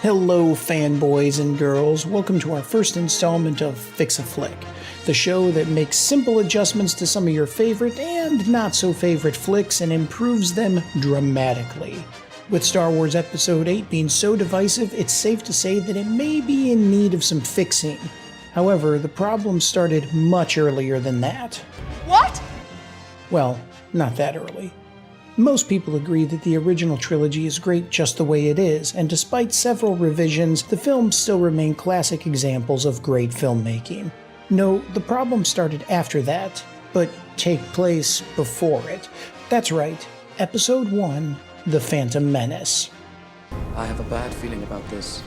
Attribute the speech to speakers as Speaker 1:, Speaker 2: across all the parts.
Speaker 1: Hello fanboys and girls, welcome to our first installment of Fix a Flick, the show that makes simple adjustments to some of your favorite and not so favorite flicks and improves them dramatically. With Star Wars Episode 8 being so divisive, it's safe to say that it may be in need of some fixing. However, the problem started much earlier than that.
Speaker 2: What?
Speaker 1: Well, not that early. Most people agree that the original trilogy is great just the way it is, and despite several revisions, the films still remain classic examples of great filmmaking. No, the problem started after that, but take place before it. That's right, Episode 1, The Phantom Menace.
Speaker 3: I have a bad feeling about this.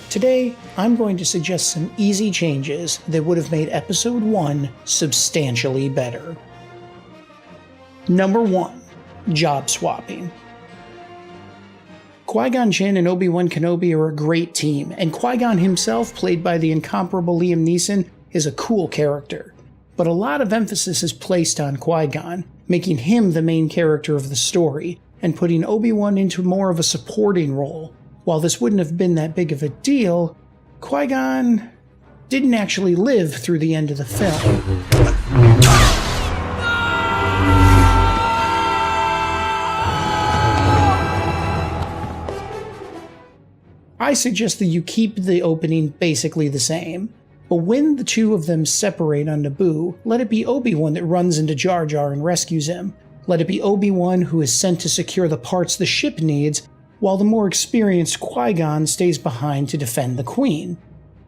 Speaker 1: Today, I'm going to suggest some easy changes that would have made Episode 1 substantially better. Number 1. Job swapping. Qui-Gon Jinn and Obi-Wan Kenobi are a great team, and Qui-Gon himself, played by the incomparable Liam Neeson, is a cool character. But a lot of emphasis is placed on Qui-Gon, making him the main character of the story, and putting Obi-Wan into more of a supporting role. While this wouldn't have been that big of a deal, Qui-Gon didn't actually live through the end of the film. I suggest that you keep the opening basically the same, but when the two of them separate on Naboo, let it be Obi-Wan that runs into Jar Jar and rescues him. Let it be Obi-Wan who is sent to secure the parts the ship needs, while the more experienced Qui-Gon stays behind to defend the Queen.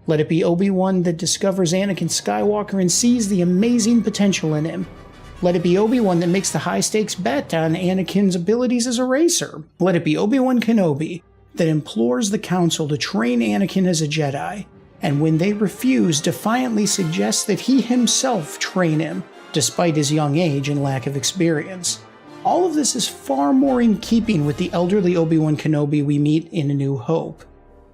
Speaker 1: Let it be Obi-Wan that discovers Anakin Skywalker and sees the amazing potential in him. Let it be Obi-Wan that makes the high-stakes bet on Anakin's abilities as a racer. Let it be Obi-Wan Kenobi that implores the Council to train Anakin as a Jedi, and when they refuse, defiantly suggests that he himself train him, despite his young age and lack of experience. All of this is far more in keeping with the elderly Obi-Wan Kenobi we meet in A New Hope.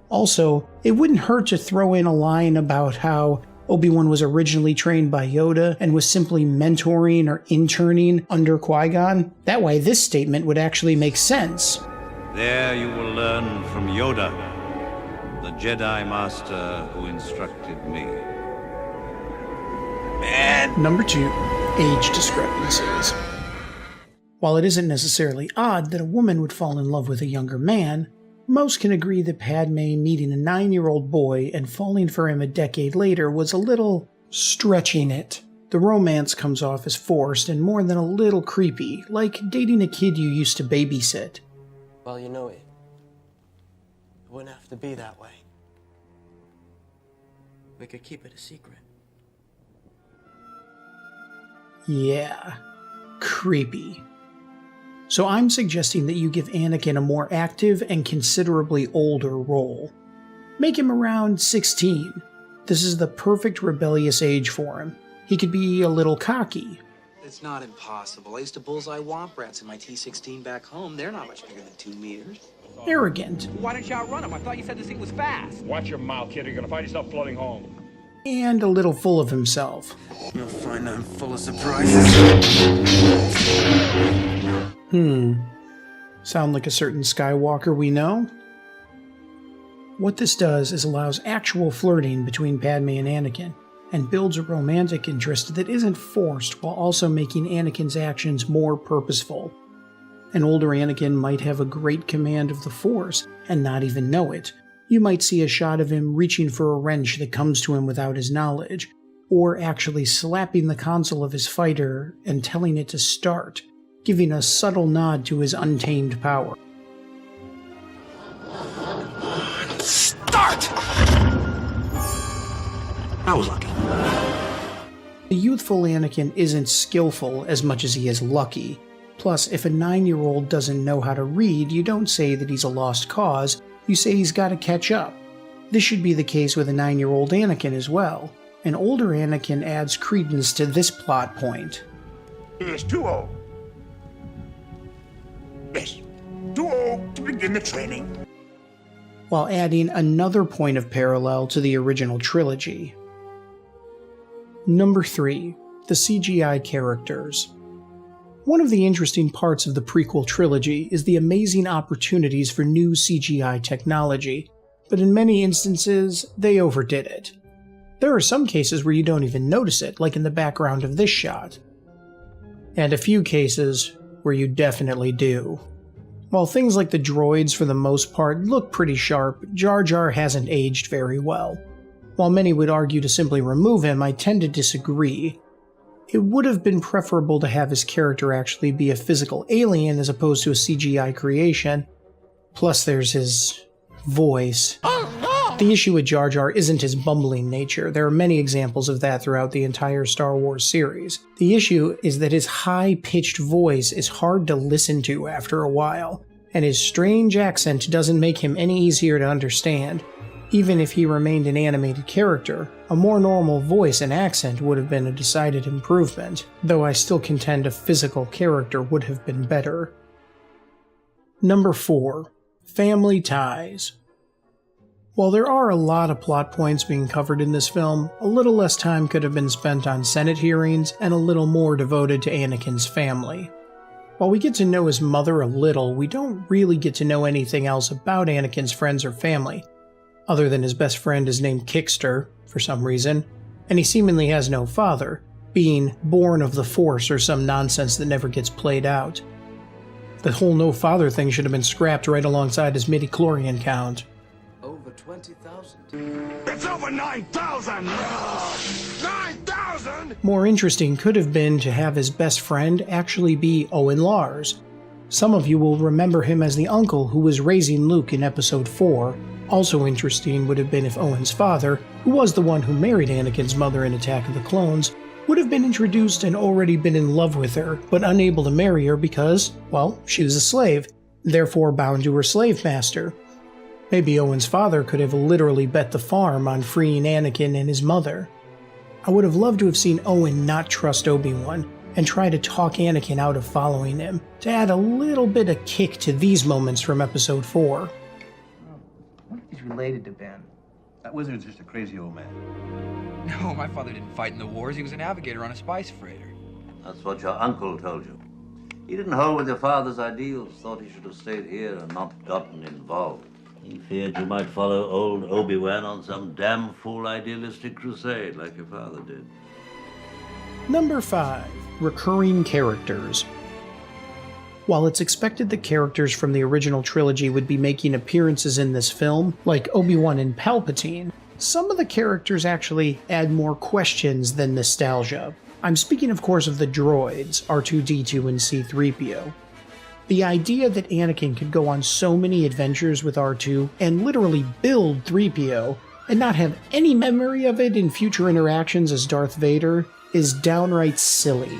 Speaker 1: Also, it wouldn't hurt to throw in a line about how Obi-Wan was originally trained by Yoda and was simply mentoring or interning under Qui-Gon. That way this statement would actually make sense.
Speaker 4: There you will learn from Yoda, the Jedi Master who instructed me.
Speaker 1: And Number 2, age discrepancies. While it isn't necessarily odd that a woman would fall in love with a younger man, most can agree that Padme meeting a 9-year-old boy and falling for him a decade later was a little stretching it. The romance comes off as forced and more than a little creepy, like dating a kid you used to babysit.
Speaker 3: Well, you know, it wouldn't have to be that way. We could keep it a secret.
Speaker 1: Yeah, creepy. So I'm suggesting that you give Anakin a more active and considerably older role. Make him around 16. This is the perfect rebellious age for him. He could be a little cocky.
Speaker 5: It's not impossible. I used to bullseye womp rats in my T-16 back home. They're not much bigger than 2 meters.
Speaker 1: Arrogant.
Speaker 6: Why didn't you outrun him? I thought you said this thing was fast.
Speaker 7: Watch your mouth, kid, or you're gonna find yourself floating home.
Speaker 1: And a little full of himself.
Speaker 5: You'll find I'm full of surprises.
Speaker 1: Sound like a certain Skywalker we know? What this does is allows actual flirting between Padme and Anakin, and builds a romantic interest that isn't forced while also making Anakin's actions more purposeful. An older Anakin might have a great command of the Force and not even know it. You might see a shot of him reaching for a wrench that comes to him without his knowledge, or actually slapping the console of his fighter and telling it to start, giving a subtle nod to his untamed power.
Speaker 5: Start! I was lucky.
Speaker 1: The youthful Anakin isn't skillful as much as he is lucky. Plus, if a 9-year-old doesn't know how to read, you don't say that he's a lost cause, you say he's got to catch up. This should be the case with a 9-year-old Anakin as well. An older Anakin adds credence to this plot point.
Speaker 8: He is too old. Yes, too old to begin the training.
Speaker 1: While adding another point of parallel to the original trilogy. Number 3. The CGI Characters. One of the interesting parts of the prequel trilogy is the amazing opportunities for new CGI technology, but in many instances, they overdid it. There are some cases where you don't even notice it, like in the background of this shot. And a few cases where you definitely do. While things like the droids for the most part look pretty sharp, Jar Jar hasn't aged very well. While many would argue to simply remove him, I tend to disagree. It would have been preferable to have his character actually be a physical alien as opposed to a CGI creation. Plus there's his voice. The issue with Jar Jar isn't his bumbling nature. There are many examples of that throughout the entire Star Wars series. The issue is that his high-pitched voice is hard to listen to after a while, and his strange accent doesn't make him any easier to understand. Even if he remained an animated character, a more normal voice and accent would have been a decided improvement, though I still contend a physical character would have been better. Number 4. Family ties. While there are a lot of plot points being covered in this film, a little less time could have been spent on Senate hearings and a little more devoted to Anakin's family. While we get to know his mother a little, we don't really get to know anything else about Anakin's friends or family, other than his best friend is named Kickster, for some reason, and he seemingly has no father, being born of the Force or some nonsense that never gets played out. The whole no father thing should have been scrapped right alongside his midichlorian count.
Speaker 3: Over 20,000.
Speaker 8: It's over 9,000! 9,000?!
Speaker 1: More interesting could have been to have his best friend actually be Owen Lars. Some of you will remember him as the uncle who was raising Luke in Episode 4. Also interesting would have been if Owen's father, who was the one who married Anakin's mother in Attack of the Clones, would have been introduced and already been in love with her, but unable to marry her because, well, she was a slave, therefore bound to her slave master. Maybe Owen's father could have literally bet the farm on freeing Anakin and his mother. I would have loved to have seen Owen not trust Obi-Wan and try to talk Anakin out of following him, to add a little bit of kick to these moments from Episode 4.
Speaker 2: What if he's related to Ben?
Speaker 9: That wizard's just a crazy old man.
Speaker 6: No, my father didn't fight in the wars. He was a navigator on a spice freighter.
Speaker 10: That's what your uncle told you. He didn't hold with your father's ideals, thought he should have stayed here and not gotten involved. He feared you might follow old Obi-Wan on some damn fool idealistic crusade like your father did.
Speaker 1: Number 5. Recurring characters. While it's expected that characters from the original trilogy would be making appearances in this film, like Obi-Wan and Palpatine, some of the characters actually add more questions than nostalgia. I'm speaking of course of the droids, R2-D2 and C-3PO. The idea that Anakin could go on so many adventures with R2 and literally build 3PO and not have any memory of it in future interactions as Darth Vader is downright silly.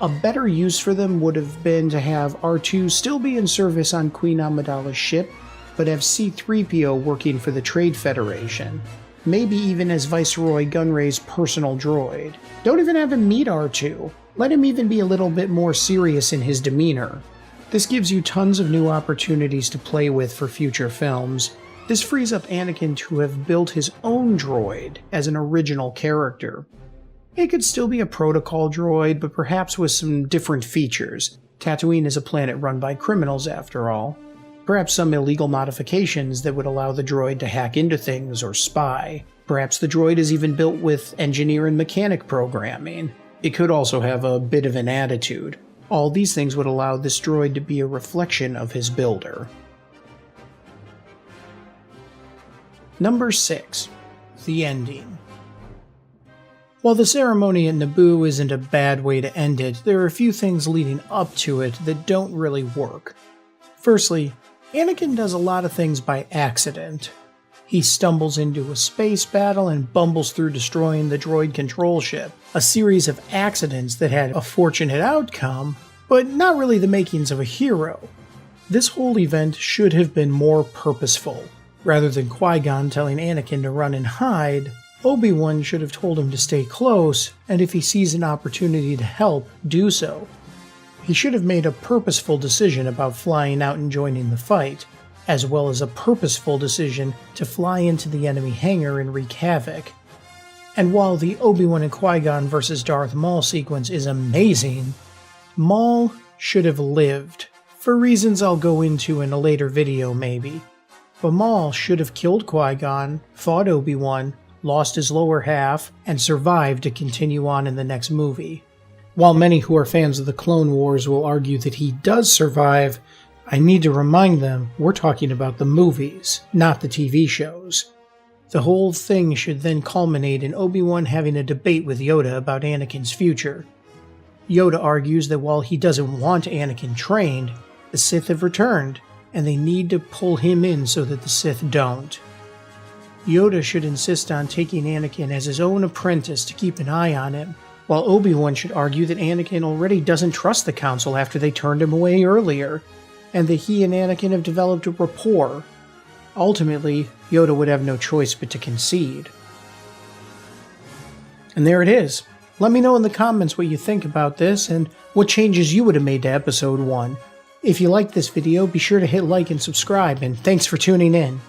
Speaker 1: A better use for them would have been to have R2 still be in service on Queen Amidala's ship, but have C-3PO working for the Trade Federation. Maybe even as Viceroy Gunray's personal droid. Don't even have him meet R2. Let him even be a little bit more serious in his demeanor. This gives you tons of new opportunities to play with for future films. This frees up Anakin to have built his own droid as an original character. It could still be a protocol droid, but perhaps with some different features. Tatooine is a planet run by criminals after all. Perhaps some illegal modifications that would allow the droid to hack into things or spy. Perhaps the droid is even built with engineer and mechanic programming. It could also have a bit of an attitude. All these things would allow this droid to be a reflection of his builder. Number 6. The ending. While the ceremony at Naboo isn't a bad way to end it, there are a few things leading up to it that don't really work. Firstly, Anakin does a lot of things by accident. He stumbles into a space battle and bumbles through destroying the droid control ship, a series of accidents that had a fortunate outcome, but not really the makings of a hero. This whole event should have been more purposeful. Rather than Qui-Gon telling Anakin to run and hide, Obi-Wan should have told him to stay close, and if he sees an opportunity to help, do so. He should have made a purposeful decision about flying out and joining the fight, as well as a purposeful decision to fly into the enemy hangar and wreak havoc. And while the Obi-Wan and Qui-Gon vs. Darth Maul sequence is amazing, Maul should have lived, for reasons I'll go into in a later video maybe. but Maul should have killed Qui-Gon, fought Obi-Wan, lost his lower half, and survived to continue on in the next movie. While many who are fans of the Clone Wars will argue that he does survive, I need to remind them we're talking about the movies, not the TV shows. The whole thing should then culminate in Obi-Wan having a debate with Yoda about Anakin's future. Yoda argues that while he doesn't want Anakin trained, the Sith have returned, and they need to pull him in so that the Sith don't. Yoda should insist on taking Anakin as his own apprentice to keep an eye on him, while Obi-Wan should argue that Anakin already doesn't trust the Council after they turned him away earlier, and that he and Anakin have developed a rapport. Ultimately, Yoda would have no choice but to concede. And there it is. Let me know in the comments what you think about this and what changes you would have made to Episode 1. If you liked this video, be sure to hit like and subscribe, and thanks for tuning in.